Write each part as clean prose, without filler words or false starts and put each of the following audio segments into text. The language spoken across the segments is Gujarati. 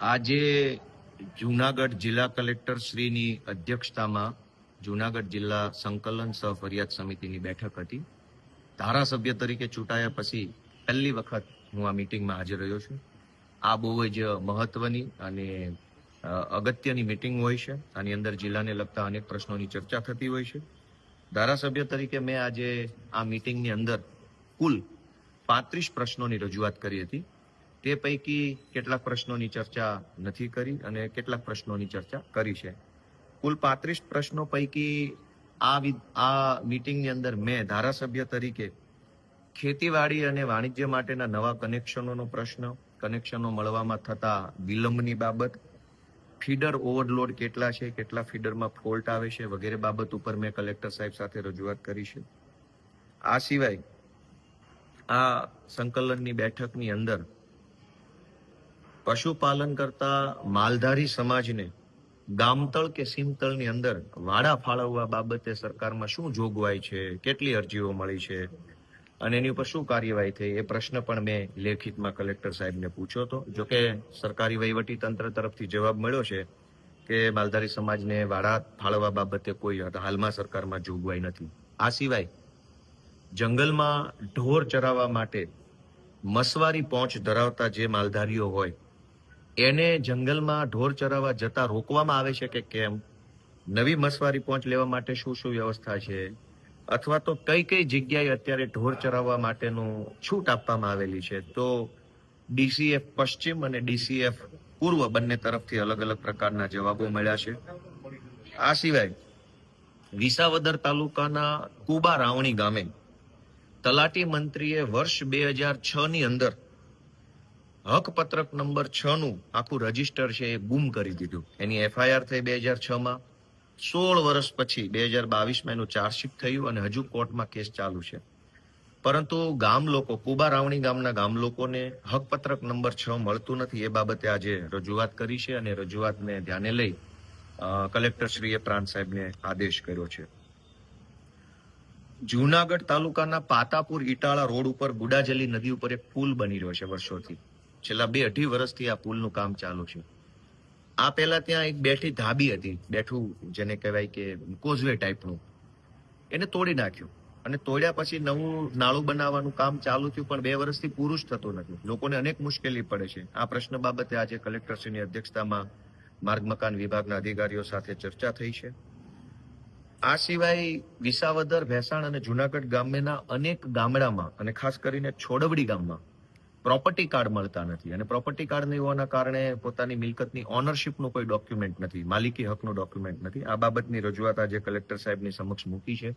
આજે જૂનાગઢ જિલ્લા કલેક્ટર શ્રીની અધ્યક્ષતામાં જૂનાગઢ જિલ્લા સંકલન સહ ફરિયાદ સમિતિની બેઠક હતી. ધારાસભ્ય તરીકે ચૂંટાયા પછી પહેલી વખત હું આ મીટિંગમાં હાજર રહ્યો છું. આ બહુ જ મહત્વની અને અગત્યની મીટિંગ હોય છે. આની અંદર જિલ્લાને લગતા અનેક પ્રશ્નોની ચર્ચા થતી હોય છે. ધારાસભ્ય તરીકે મેં આજે આ મીટિંગની અંદર કુલ 35 પ્રશ્નોની રજૂઆત કરી હતી. તે પૈકી કેટલાક પ્રશ્નોની ચર્ચા નથી કરી અને કેટલાક પ્રશ્નોની ચર્ચા કરી છે. કુલ 35 પ્રશ્નો પૈકી આ મીટિંગની અંદર મેં ધારાસભ્ય તરીકે ખેતીવાડી અને વાણિજ્ય માટેના નવા કનેક્શનો મળવામાં થતા વિલંબની બાબત, ફીડર ઓવરલોડ કેટલા છે, કેટલા ફીડરમાં ફોલ્ટ આવે છે વગેરે બાબત ઉપર મેં કલેક્ટર સાહેબ સાથે રજૂઆત કરી છે. આ સિવાય આ સંકલનની બેઠકની અંદર પશુપાલન કરતા માલધારી સમાજને ગામતળ કે સીમતળની અંદર વાડા ફાળવવા બાબતે સરકારમાં શું જોગવાઈ છે, કેટલી અરજીઓ મળી છે અને એની ઉપર શું કાર્યવાહી થઈ, એ પ્રશ્ન પણ મેં લેખિતમાં કલેક્ટર સાહેબને પૂછ્યો હતો. જોકે સરકારી વહીવટી તંત્ર તરફથી જવાબ મળ્યો છે કે માલધારી સમાજને વાડા ફાળવવા બાબતે કોઈ હાલમાં સરકારમાં જોગવાઈ નથી. આ સિવાય જંગલમાં ઢોર ચરાવવા માટે મસવારી પહોંચ ધરાવતા જે માલધારીઓ હોય એને જંગલમાં ઢોર ચરાવવા જતા રોકવામાં આવે છે કે કેમ, નવી મસવારી પહોંચ લેવા માટે શું શું વ્યવસ્થા છે, અથવા તો કઈ કઈ જગ્યાએ અત્યારે ઢોર ચરાવવા માટેનું છૂટ આપવામાં આવેલી છે. તો ડીસીએફ પશ્ચિમ અને ડીસીએફ પૂર્વ બંને તરફથી અલગ અલગ પ્રકારના જવાબો મળ્યા છે. આ સિવાય વિસાવદર તાલુકાના કુબા રાવણી ગામે તલાટી મંત્રીએ વર્ષ 2006 ની અંદર હકપત્રક નંબર 6 નું આખું રજીસ્ટર છે એ ગુમ કરી દીધું. એની એફઆઈઆર થઈ 2006માં. 16 વર્ષ પછી 2022માં એનું ચાર્જશીટ થયું અને હજુ કોર્ટમાં કેસ ચાલુ છે. પરંતુ ગામ લોકો, કુબા રાવણી ગામના ગામ લોકોને હકપત્રક નંબર 6 મળતું નથી. એ બાબતે આજે રજૂઆત કરી છે અને રજૂઆતને ધ્યાને લઈ કલેક્ટરશ્રીએ પ્રાંત સાહેબને આદેશ કર્યો છે. જૂનાગઢ તાલુકાના પાતાપુર ઇટાળા રોડ ઉપર ગુડાજલી નદી ઉપર એક પુલ બની રહ્યો છે વર્ષોથી. છેલ્લા 2-2.5 વર્ષથી આ પુલનું કામ ચાલુ છે. આ પહેલા ત્યાં એક બેઠી ધાબી હતી, બેઠું જેને કહેવાય કે કોઝવે ટાઈપનું, એને તોડી નાખ્યું અને તોડ્યા પછી નવું નાળું બનાવવાનું કામ ચાલુ થયું, પણ 2 વર્ષથી પૂરું જ થતું નથી. લોકોને અનેક મુશ્કેલી પડે છે. આ પ્રશ્ન બાબતે આજે કલેક્ટરશ્રીની અધ્યક્ષતામાં માર્ગ મકાન વિભાગના અધિકારીઓ સાથે ચર્ચા થઈ છે. આ સિવાય વિસાવદર, ભેસાણ અને જુનાગઢ ગામના અનેક ગામડામાં અને ખાસ કરીને છોડવડી ગામમાં પ્રોપર્ટી કાર્ડ મળતા નથી અને પ્રોપર્ટી કાર્ડ નહીં હોવાના કારણે પોતાની મિલકતની ઓનરશિપનું કોઈ ડોક્યુમેન્ટ નથી, માલિકી હકનું ડોક્યુમેન્ટ નથી. આ બાબતની રજૂઆત આજે કલેક્ટર સાહેબની સમક્ષ મૂકી છે.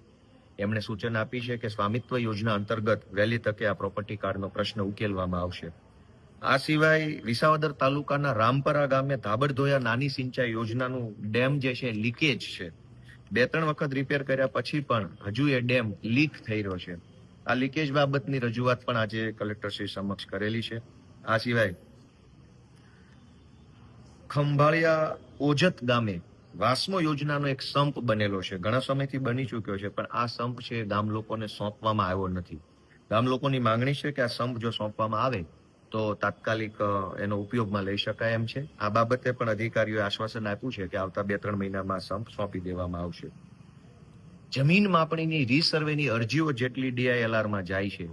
એમણે સૂચન આપી છે કે સ્વામિત્વ યોજના અંતર્ગત વહેલી તકે આ પ્રોપર્ટી કાર્ડનો પ્રશ્ન ઉકેલવામાં આવશે. આ સિવાય વિસાવદર તાલુકાના રામપરા ગામે ધાબડધોયા નાની સિંચાઈ યોજનાનું ડેમ જે છે લીકેજ છે. 2-3 વખત રિપેર કર્યા પછી પણ હજુ એ ડેમ લીક થઈ રહ્યો છે. આ લીકેજ બાબતની રજૂઆત પણ આજે કલેક્ટરશ્રી સમક્ષ કરેલી છે. આ સિવાય ખંભાળિયા ઓજત ગામે વાસ્મો યોજનાનો એક સંપ બનેલો છે, ઘણા સમયથી બની ચૂક્યો છે, પણ આ સંપ છે ગામ લોકોને સોંપવામાં આવ્યો નથી. ગામ લોકોની માંગણી છે કે આ સંપ જો સોંપવામાં આવે તો તાત્કાલિક એનો ઉપયોગમાં લઈ શકાય એમ છે. આ બાબતે પણ અધિકારીઓએ આશ્વાસન આપ્યું છે કે આવતા 2-3 મહિનામાં સંપ સોંપી દેવામાં આવશે. જમીન માપણીની રીસર્વેની અરજીઓ જેટલી ડીઆઈએલઆરમાં જાય છે,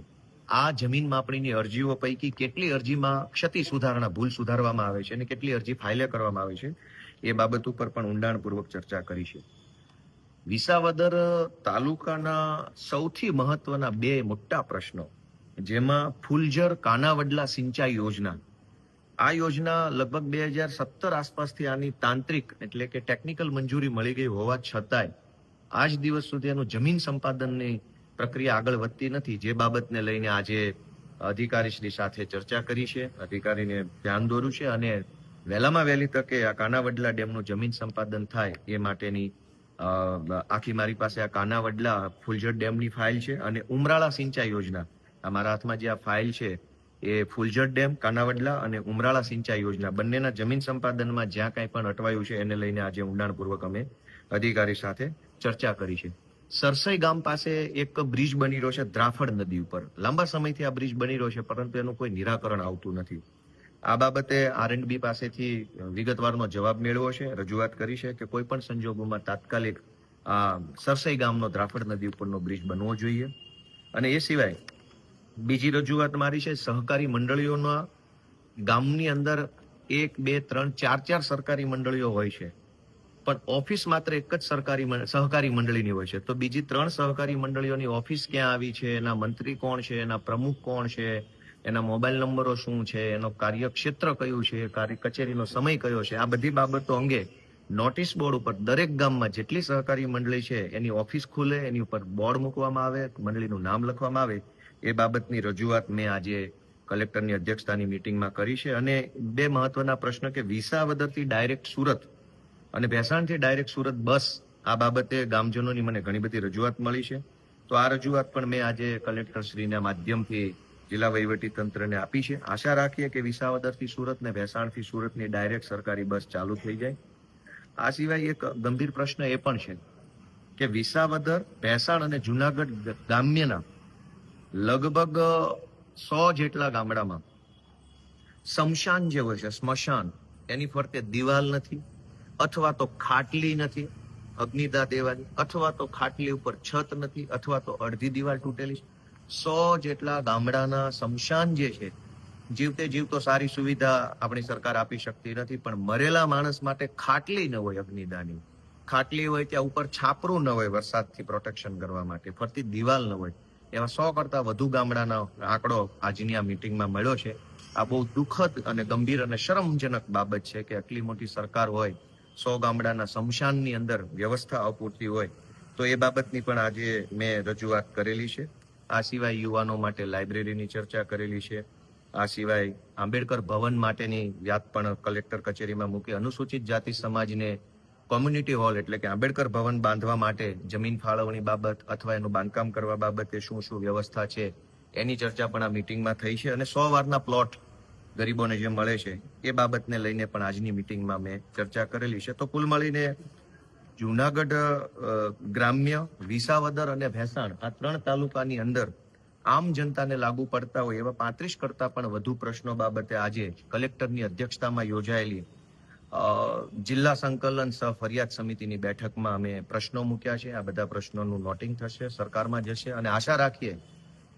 આ જમીન માપણીની અરજીઓ પૈકી કેટલી અરજીમાં ક્ષતિ સુધારણા, ભૂલ સુધારવામાં આવે છે અને કેટલી અરજી ફાઇલે કરવામાં આવે છે, એ બાબત ઉપર પણ ઊંડાણપૂર્વક ચર્ચા કરી છે. વિસાવદર તાલુકાના સૌથી મહત્વના 2 મોટા પ્રશ્નો, જેમાં ફુલઝર કાનાવડલા સિંચાઈ યોજના, આ યોજના લગભગ 2017 આસપાસથી આની તાંત્રિક એટલે કે ટેકનિકલ મંજૂરી મળી ગઈ હોવા છતાંય આજ દિવસ સુધી એનું જમીન સંપાદનની પ્રક્રિયા આગળ વધતી નથી. જે બાબતને લઈને આજે અધિકારીશ્રી સાથે ચર્ચા કરી છે, અધિકારીને ધ્યાન દોર્યું છે અને વહેલામાં વહેલી તકે આ કાનાવડલા ડેમનું જમીન સંપાદન થાય એ માટેની આખી મારી પાસે આ કાનાવડલા ફુલઝર ડેમની ફાઇલ છે અને ઉમરાળા સિંચાઈ યોજના, આ મારા હાથમાં જે આ ફાઇલ છે એ ફુલઝર ડેમ, કાનાવડલા અને ઉમરાળા સિંચાઈ યોજના બંનેના જમીન સંપાદનમાં જ્યાં કાંઈ પણ અટવાયું છે એને લઈને આજે ઊંડાણપૂર્વક અમે અધિકારી સાથે ચર્ચા કરી છે. સરસઈ ગામ પાસે એક બ્રિજ બની રહ્યો છે દ્રાફડ નદી ઉપર. લાંબા સમયથી આ બ્રિજ બની રહ્યો છે પરંતુ એનું કોઈ નિરાકરણ આવતું નથી. આ બાબતે R&B પાસેથી વિગતવારનો જવાબ મેળવ્યો છે, રજૂઆત કરી છે કે કોઈ પણ સંજોગોમાં તાત્કાલિક સરસઈ ગામનો દ્રાફડ નદી ઉપરનો બ્રિજ બનવો જોઈએ. અને એ સિવાય બીજી રજૂઆત મારી છે, સહકારી મંડળીઓના ગામની અંદર 1, 2, 3, 4 સરકારી મંડળીઓ હોય છે, પણ ઓફિસ માત્ર એક જ સહકારી મંડળીની હોય છે. તો બીજી 3 સહકારી મંડળીઓની ઓફિસ ક્યાં આવી છે, એના મંત્રી કોણ છે, એના પ્રમુખ કોણ છે, એના મોબાઈલ નંબરો શું છે, એનો કાર્યક્ષેત્ર કયું છે, કચેરીનો સમય કયો છે, આ બધી બાબતો અંગે નોટિસ બોર્ડ ઉપર દરેક ગામમાં જેટલી સહકારી મંડળી છે એની ઓફિસ ખુલે, એની ઉપર બોર્ડ મૂકવામાં આવે, મંડળીનું નામ લખવામાં આવે. એ બાબતની રજૂઆત મેં આજે કલેક્ટરની અધ્યક્ષતાની મિટિંગમાં કરી છે. અને 2 મહત્વના પ્રશ્ન કે વિસાવદરથી ડાયરેક્ટ સુરત અને ભેસાણથી ડાયરેક્ટ સુરત બસ, આ બાબતે ગામજનોની મને ઘણી બધી રજૂઆત મળી છે. તો આ રજૂઆત પણ મેં આજે કલેક્ટરશ્રીના માધ્યમથી જિલ્લા વહીવટી તંત્રને આપી છે. આશા રાખીએ કે વિસાવદરથી સુરત ને ભેસાણથી સુરતની ડાયરેક્ટ સરકારી બસ ચાલુ થઈ જાય. આ સિવાય એક ગંભીર પ્રશ્ન એ પણ છે કે વિસાવદર, ભેસાણ અને જુનાગઢ ગ્રામ્યના લગભગ 100 જેટલા ગામડામાં સ્મશાન જે હોય છે, સ્મશાન, એની ફરતે દિવાલ નથી, અથવા તો ખાટલી નથી અગ્નિદાહ દેવાની, અથવા તો ખાટલી ઉપર છત નથી, અથવા તો અડધી દિવાલ તૂટેલી છે. 100 જેટલા ગામડાના સ્મશાન જે છે, જીવતે જીવતો સારી સુવિધા આપણી સરકાર આપી શકતી નથી, પણ મરેલા માણસ માટે ખાટલી ન હોય અગ્નિદાહની, ખાટલી હોય ત્યાં ઉપર છાપરું ન હોય વરસાદથી પ્રોટેક્શન કરવા માટે, ફરતી દિવાલ ન હોય, એવા 100 કરતા વધુ ગામડાના આંકડો આજની આ મિટિંગમાં મળ્યો છે. આ બહુ દુઃખદ અને ગંભીર અને શરમજનક બાબત છે કે આટલી મોટી સરકાર હોય, 100 ગામડાના સ્મશાનની અંદર વ્યવસ્થા અપૂરતી હોય. તો એ બાબતની પણ આજે મેં રજૂઆત કરેલી છે. આ સિવાય યુવાનો માટે લાઇબ્રેરીની ચર્ચા કરેલી છે. આ સિવાય આંબેડકર ભવન માટેની વાત પણ કલેક્ટર કચેરીમાં મૂકી. અનુસૂચિત જાતિ સમાજને કોમ્યુનિટી હોલ એટલે કે આંબેડકર ભવન બાંધવા માટે જમીન ફાળવણી બાબત અથવા એનું બાંધકામ કરવા બાબતે શું વ્યવસ્થા છે એની ચર્ચા પણ આ મિટિંગમાં થઈ છે. અને 100 વારના પ્લોટ ગરીબોને જે મળે છે એ બાબતને લઈને પણ આજની મિટિંગમાં મેં ચર્ચા કરેલી છે. તો કુલ મળીને જુનાગઢ ગ્રામ્ય, વિસાવદર અને ભેસાણ આ 3 તાલુકાની અંદર આમ જનતાને લાગુ પડતા હોય એવા 35 કરતા પણ વધુ પ્રશ્નો બાબતે આજે કલેક્ટરની અધ્યક્ષતામાં યોજાયેલી જિલ્લા સંકલન સહ ફરિયાદ સમિતિની બેઠકમાં અમે પ્રશ્નો મૂક્યા છે. આ બધા પ્રશ્નોનું નોટિંગ થશે, સરકારમાં જશે અને આશા રાખીએ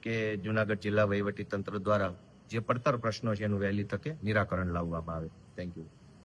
કે જુનાગઢ જિલ્લા વહીવટી તંત્ર દ્વારા જે પડતર પ્રશ્નો છે એનું વહેલી તકે નિરાકરણ લાવવામાં આવે. Thank you.